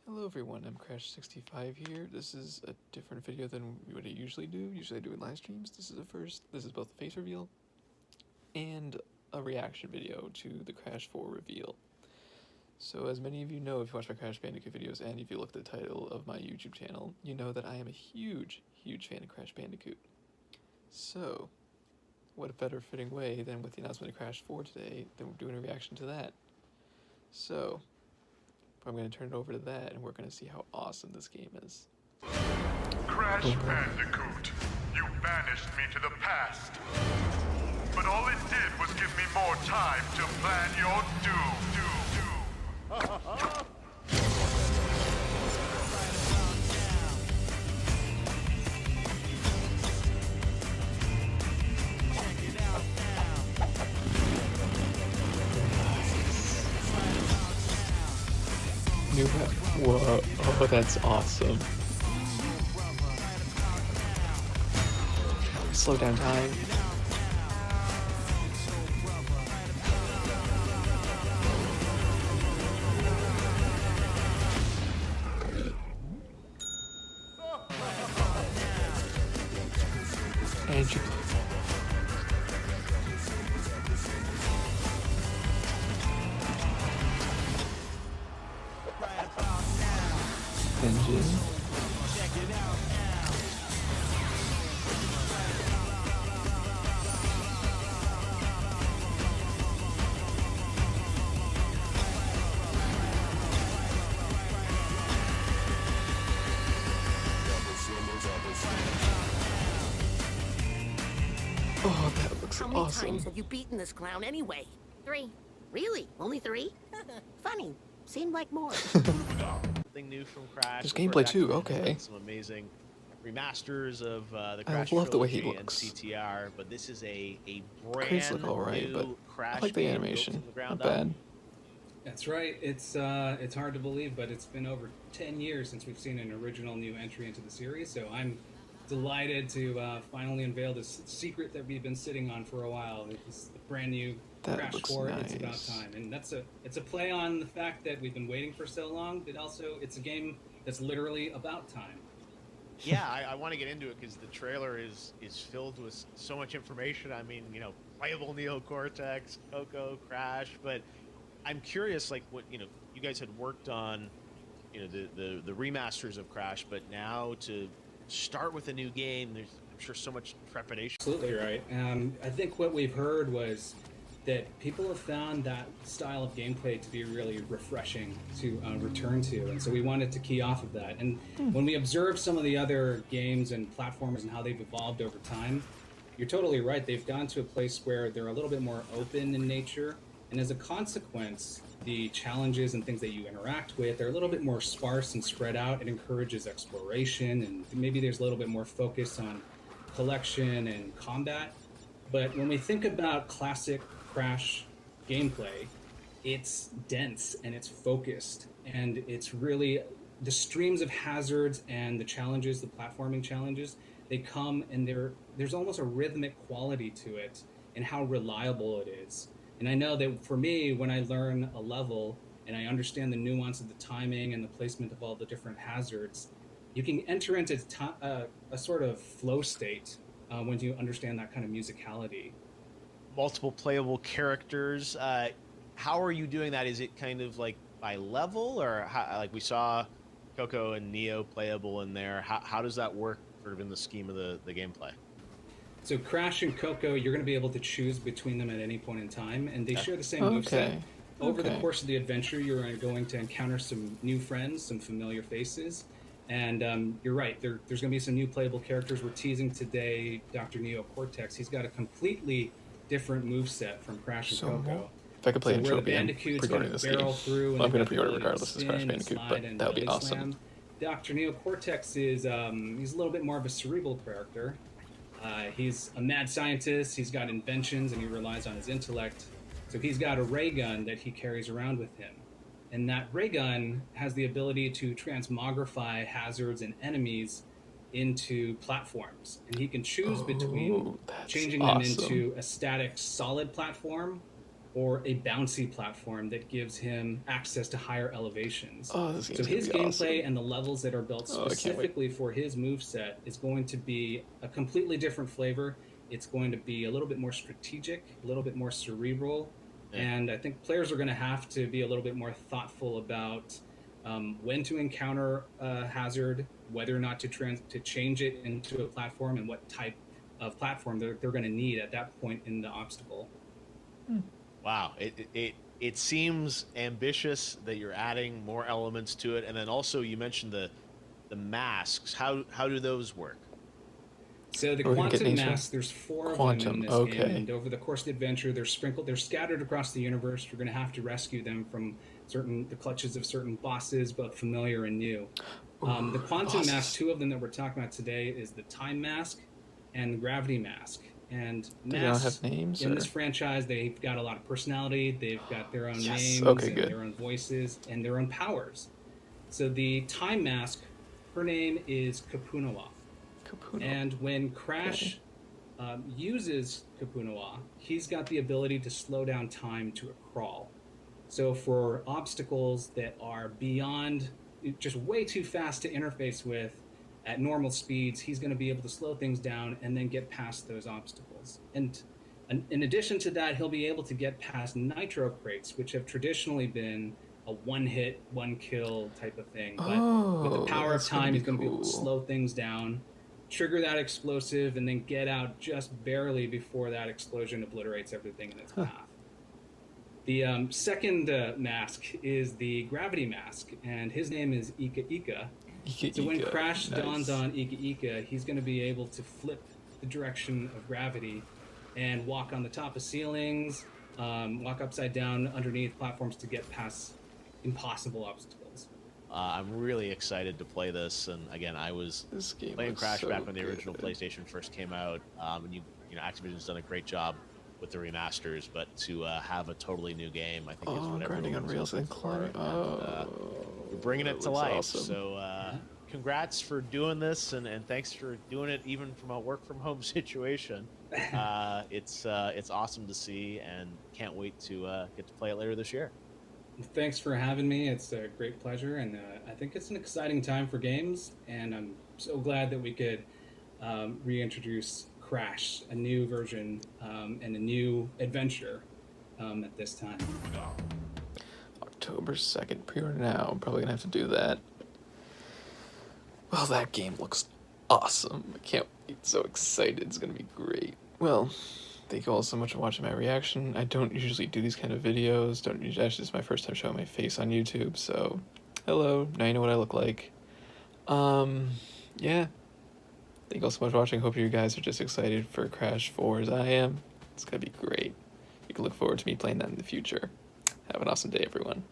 Hello everyone, I'm Mcrash65 here. This is a different video than what I usually do. Usually I do in live streams. This is both a face reveal and a reaction video to the Crash 4 reveal. So as many of you know, if you watch my Crash Bandicoot videos and if you look at the title of my YouTube channel, you know that I am a huge fan of Crash Bandicoot. So, what a better fitting way than with the announcement of Crash 4 today than we're doing a reaction to that. So, I'm going to turn it over to that, and we're going to see how awesome this game is. Crash Bandicoot, you banished me to the past. But all it did was give me more time to plan your doom. Whoa, oh, that's awesome. Slow down time. And you engine. Oh, that looks How many awesome. times have you beaten this clown anyway? 3. Really? Only 3? Funny. Seemed like more. Something new from Crash. There's gameplay too, okay. Some amazing remasters of the I Crash love the way he trilogy and looks. CTR, but this is a Crates brand look alright, but new Crash I like the game animation. built from the ground Not bad. That's right. It's hard to believe, but it's been over 10 years since we've seen an original new entry into the series. So I'm delighted to finally unveil this secret that we've been sitting on for a while. It's the brand new That Crash looks 4. nice. It's about time, and it's a play on the fact that we've been waiting for so long, but also it's a game that's literally about time. Yeah, I want to get into it because the trailer is filled with so much information. I mean, playable Neo Cortex, Coco, Crash, but I'm curious, like what you guys had worked on, the remasters of Crash, but now to start with a new game, there's I'm sure so much trepidation. Absolutely right. I think what we've heard was that people have found that style of gameplay to be really refreshing to return to, and so we wanted to key off of that. And when we observe some of the other games and platformers and how they've evolved over time, you're totally right. They've gone to a place where they're a little bit more open in nature, and as a consequence, the challenges and things that you interact with are a little bit more sparse and spread out. It encourages exploration, and maybe there's a little bit more focus on collection and combat. But when we think about classic Crash gameplay, it's dense and it's focused, and it's really the streams of hazards and the challenges, the platforming challenges, they come and there's almost a rhythmic quality to it and how reliable it is. And I know that for me, when I learn a level and I understand the nuance of the timing and the placement of all the different hazards, you can enter into a sort of flow state when you understand that kind of musicality. Multiple playable characters. How are you doing that? Is it kind of like by level, or like we saw Coco and Neo playable in there? How does that work sort of in the scheme of the gameplay? So Crash and Coco, you're going to be able to choose between them at any point in time, and they share the same moveset. Over the course of the adventure, you're going to encounter some new friends, some familiar faces, and you're right, there's going to be some new playable characters. We're teasing today Dr. Neo Cortex. He's got a completely different moveset from Crash and Coco. If I could play So an where the trophy, I'm Bandicoot's pre-ordering gonna this barrel game. through, Well, I'm going to and pre-order regardless of Crash Bandicoot, but that would be awesome. Dr. Neo Cortex is he's a little bit more of a cerebral character. He's a mad scientist. He's got inventions, and he relies on his intellect. So he's got a ray gun that he carries around with him. And that ray gun has the ability to transmogrify hazards and enemies into platforms. And he can choose between changing them into a static solid platform or a bouncy platform that gives him access to higher elevations. Oh, this So game's his gonna be gameplay awesome. and the levels that are built Oh, I can't wait. specifically for his moveset is going to be a completely different flavor. It's going to be a little bit more strategic, a little bit more cerebral, and I think players are going to have to be a little bit more thoughtful about when to encounter a hazard, whether or not to change it into a platform, and what type of platform they're going to need at that point in the obstacle. Wow, it seems ambitious that you're adding more elements to it, and then also you mentioned the masks. How do those work? So the We're gonna get quantum nature. masks, there's 4 of them Quantum, in this okay. game, and over the course of the adventure, they're scattered across the universe. You're going to have to rescue them from the clutches of certain bosses, both familiar and new. The quantum bosses. mask, 2 of them that we're talking about today, is the time mask and the gravity mask. And Do they all masks have names? in Or? this franchise, they've got a lot of personality. They've got their own Yes, names okay, and good. their own voices and their own powers. So the time mask, her name is Kapunawa. Capuno. And when Crash uses Kapunawa, he's got the ability to slow down time to a crawl. So for obstacles that are beyond, just way too fast to interface with at normal speeds, he's going to be able to slow things down and then get past those obstacles. And in addition to that, he'll be able to get past nitro crates, which have traditionally been a one-hit, one-kill type of thing. But with the power of that's gonna time, be he's going to be able to cool. slow things down, trigger that explosive, and then get out just barely before that explosion obliterates everything in its path. The second mask is the gravity mask, and his name is Ika Ika. So when Crash dawns on Ika Ika, he's going to be able to flip the direction of gravity and walk on the top of ceilings, walk upside down underneath platforms to get past impossible obstacles. I'm really excited to play this, and again, I was This game playing looks Crash so back when the good. original PlayStation first came out, and Activision's done a great job with the remasters, but to have a totally new game, I think is what grinding on everyone's rails and looking for, climbing. you're bringing it to looks life. awesome. So congrats for doing this, and thanks for doing it even from a work from home situation. It's awesome to see, and can't wait to get to play it later this year. Thanks for having me. It's a great pleasure, and I think it's an exciting time for games, and I'm so glad that we could reintroduce Crash, a new version and a new adventure at this time. October 2nd, pre-order now. I'm probably gonna have to do that. Well, that game looks awesome. I can't wait. So excited. It's gonna be great. Well, thank you all so much for watching my reaction. I don't usually do these kind of videos. Actually, this is my first time showing my face on YouTube, so hello. Now you know what I look like. Yeah. Thank you all so much for watching. Hope you guys are just excited for Crash 4 as I am. It's gonna be great. You can look forward to me playing that in the future. Have an awesome day, everyone.